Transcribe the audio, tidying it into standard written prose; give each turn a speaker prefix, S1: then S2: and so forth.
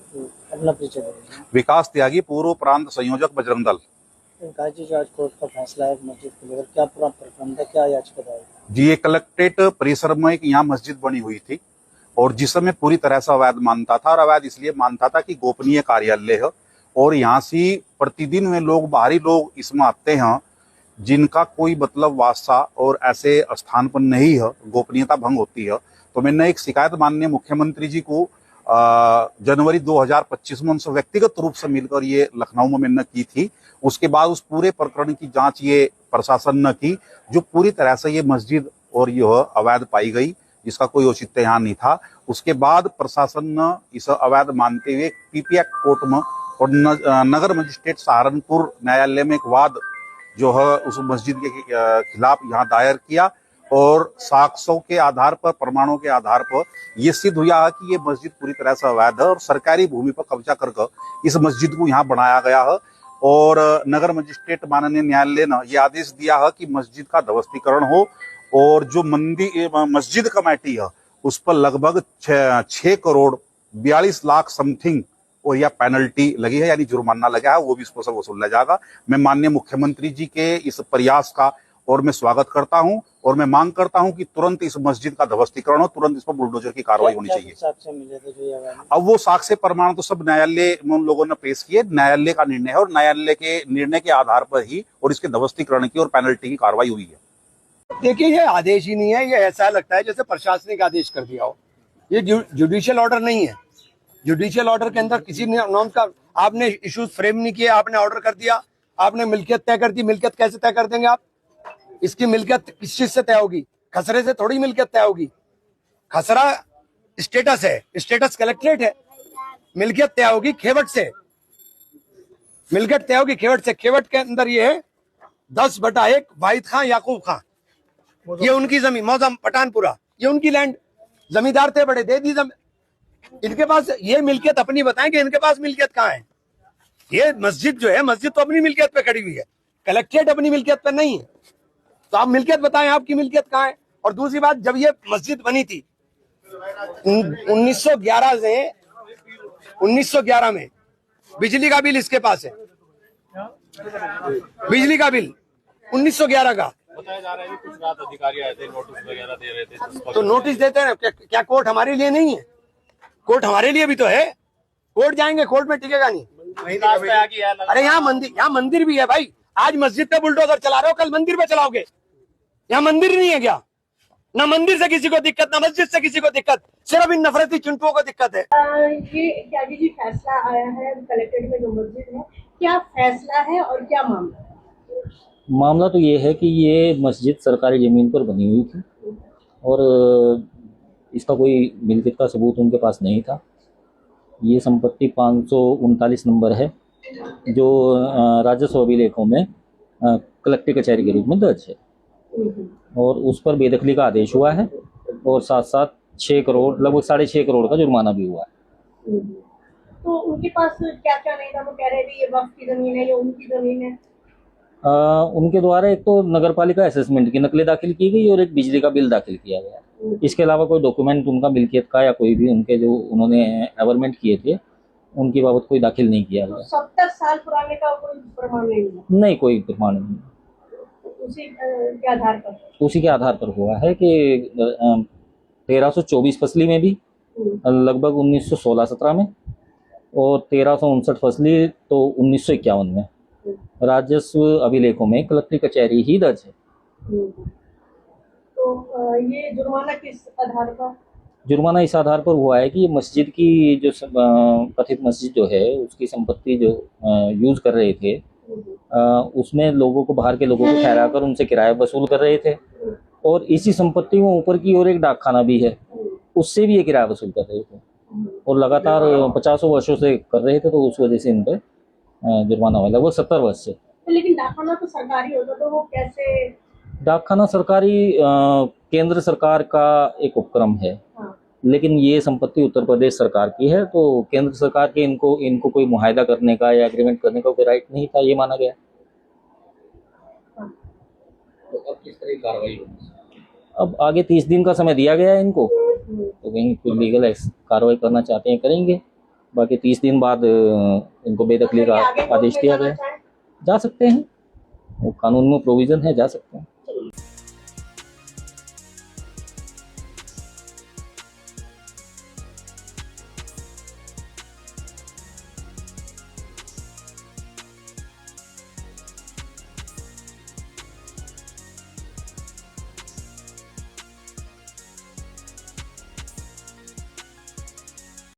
S1: अपना परिचय दीजिए।
S2: विकास त्यागी, पूर्व प्रांत संयोजक, बजरंग दल।
S1: काजी जो आज कोर्ट का फैसला है मस्जिद को लेकर, क्या पूरा प्रकरण था, क्या याचिका दायर?
S2: जी, ये कलेक्ट्रेट परिसर में एक यहाँ मस्जिद बनी हुई थी और जिस समय पूरी तरह से अवैध मानता था, और अवैध इसलिए मानता था कि गोपनीय कार्यालय है और यहाँ से प्रतिदिन में लोग, बाहरी लोग इसमें आते हैं जिनका कोई मतलब वास्ता और ऐसे स्थान पर नहीं है, गोपनीयता भंग होती है। तो मैंने एक शिकायत माननीय मुख्यमंत्री जी को जनवरी 2025 में उनसे व्यक्तिगत रूप से मिलकर ये लखनऊ में मैंने की थी। उसके बाद उस पूरे प्रकरण की जांच ये प्रशासन ने की, जो पूरी तरह से ये मस्जिद और यह अवैध पाई गई, जिसका कोई औचित्य यहाँ नहीं था। उसके बाद प्रशासन ने इसे अवैध मानते हुए पीपीएक कोर्ट में और नगर मजिस्ट्रेट सहारनपुर न्यायालय में एक वाद जो है उस मस्जिद के खिलाफ यहाँ दायर किया और साक्ष्यों के आधार पर, प्रमाणों के आधार पर ये सिद्ध हुआ है कि ये मस्जिद पूरी तरह से अवैध है और सरकारी भूमि पर कब्जा करके इस मस्जिद को यहाँ बनाया गया है। और नगर मजिस्ट्रेट माननीय न्यायालय ने यह आदेश दिया है कि मस्जिद का ध्वस्तीकरण हो और जो मस्जिद कमेटी है उस पर लगभग 6 करोड़ 42 लाख समथिंग और यह पेनल्टी लगी है, यानी जुर्माना लगा है, वो भी इस पर वसूला जाएगा। मैं माननीय मुख्यमंत्री जी के इस प्रयास का और मैं स्वागत करता हूं और मैं मांग करता हूं कि तुरंत इस मस्जिद का ध्वस्तीकरण हो, तुरंत इस पर बुलडोजर की कार्रवाई होनी चाहिए।
S1: साक्ष्य मिले थे जो ये
S2: अब वो साक्ष्य प्रमाण तो सब न्यायालय में उन लोगों ने पेश किए, न्यायालय का निर्णय है और न्यायालय के निर्णय के आधार पर ही और इसके ध्वस्तीकरण की और पेनल्टी की कार्रवाई हुई है।
S3: देखिए, ये आदेश ही नहीं है, ये ऐसा लगता है जैसे प्रशासनिक आदेश कर दिया हो। ये जुडिशियल ऑर्डर नहीं है। जुडिशियल ऑर्डर के अंदर किसी ने नॉन का आपने इश्यूज फ्रेम नहीं किए, आपने ऑर्डर कर दिया, आपने मिल्कियत तय कर दी। मिल्कियत कैसे तय कर देंगे आप? इसकी मिल्कियत किस चीज से तय होगी? खसरे से थोड़ी मिल्कियत तय होगी। खसरा स्टेटस है, स्टेटस कलेक्ट्रेट है। मिल्कियत तय होगी खेवट से, मिल्कियत तय होगी खेवट से। खेवट के अंदर ये है 10/1 वाहिद खां याकूब खां, ये उनकी जमीन, मौजम पठानपुरा, ये उनकी लैंड। जमींदार थे बड़े, दे दी इनके पास। ये मिल्कियत अपनी बताएंगे, इनके पास मिल्कियत कहाँ है? ये मस्जिद जो है, मस्जिद तो अपनी मिल्कियत पे खड़ी हुई है, कलेक्ट्रेट अपनी मिल्कियत पे नहीं है। तो आप मिल्कियत बताएं, आपकी मिल्कियत कहाँ है? और दूसरी बात, जब ये मस्जिद बनी थी 1911 में बिजली का बिल इसके पास है। बिजली का बिल 1911 का
S4: बताया जा रहा है कि कुछ रात अधिकारी आए थे, नोटिस वगैरह दे रहे थे।
S3: तो नोटिस देते हैं। क्या कोर्ट हमारे लिए नहीं है? कोर्ट हमारे लिए भी तो है। कोर्ट जाएंगे, कोर्ट में टिकेगा नहीं। अरे यहाँ मंदिर भी है भाई। आज मस्जिद पे बुलडोजर चला रहे हो, कल मंदिर पे चलाओगे। यहाँ मंदिर नहीं है क्या? ना मंदिर से किसी को दिक्कत, ना मस्जिद से किसी को दिक्कत, सिर्फ इन नफरती चिंटुओं को दिक्कत है।
S5: ये त्यागी जी, फैसला आया है कलेक्ट्रेट में जो मस्जिद है, क्या फैसला है और क्या मामला है?
S6: मामला तो ये है कि ये मस्जिद सरकारी ज़मीन पर बनी हुई थी और इसका कोई मिल्कियत का सबूत उनके पास नहीं था। ये संपत्ति 539 नंबर है जो राजस्व अभिलेखों में कलेक्टर कचहरी के रूप में दर्ज है और उस पर बेदखली का आदेश हुआ है और साथ साथ 6 करोड़, लगभग 6.5 करोड़ का जुर्माना भी हुआ है।
S5: तो उनके पास क्या क्या नहीं था? वो कह रहे थे ये वक्फ की जमीन है, ये उनकी जमीन है।
S6: उनके द्वारा एक तो नगरपालिका असेसमेंट की नकलें दाखिल की गई और एक बिजली का बिल दाखिल किया गया। इसके अलावा कोई डॉक्यूमेंट उनका मिल्कियत का या कोई भी उनके जो उन्होंने एवरमेंट किए थे उनकी बाबत कोई दाखिल नहीं किया गया।
S5: 70 साल पुराने का कोई प्रमाण नहीं है?
S6: नहीं, कोई प्रमाण नहीं।
S5: उसी के आधार पर?
S6: उसी के आधार पर हुआ है कि 1324 फसली में भी लगभग 1916-17 में और 1359 फसली तो 1951 में राजस्व अभिलेखों में कलेक्टर कचहरी ही दर्ज है।
S5: तो ये जुर्माना किस आधार पर?
S6: जुर्माना इस आधार पर हुआ है कि ये मस्जिद की जो कथित मस्जिद जो है उसकी संपत्ति जो यूज कर रहे थे उसमें लोगों को, बाहर के लोगों को ठहरा कर उनसे किराया वसूल कर रहे थे और इसी संपत्ति में ऊपर की ओर एक डाकखाना भी है, उससे भी ये किराया वसूल कर रहे थे और लगातार 50 वर्षों से कर रहे थे। तो उस वजह से इन पर जुर्माना हुआ लगभग 70 वर्ष से।
S5: लेकिन डाकखाना तो सरकारी होता, तो वो कैसे?
S6: डाकखाना सरकारी केंद्र सरकार का एक उपक्रम है। हाँ। लेकिन ये संपत्ति उत्तर प्रदेश सरकार की है तो केंद्र सरकार के इनको कोई मुआहदा करने का या एग्रीमेंट करने का कोई राइट नहीं था, ये माना गया।
S5: हाँ।
S4: तो अब किस तरह की कार्रवाई होगी?
S6: अब आगे 30 दिन का समय दिया गया है इनको, तो कहीं कोई लीगल कार्रवाई करना चाहते हैं करेंगे, बाकी 30 दिन बाद इनको बेदखली का
S5: अगर ये आगे कोर्ट
S6: आदेश
S5: में
S6: दिया
S5: जाना
S6: गया।
S5: चाहें?
S6: जा सकते हैं, वो कानून में प्रोविजन है, जा सकते हैं।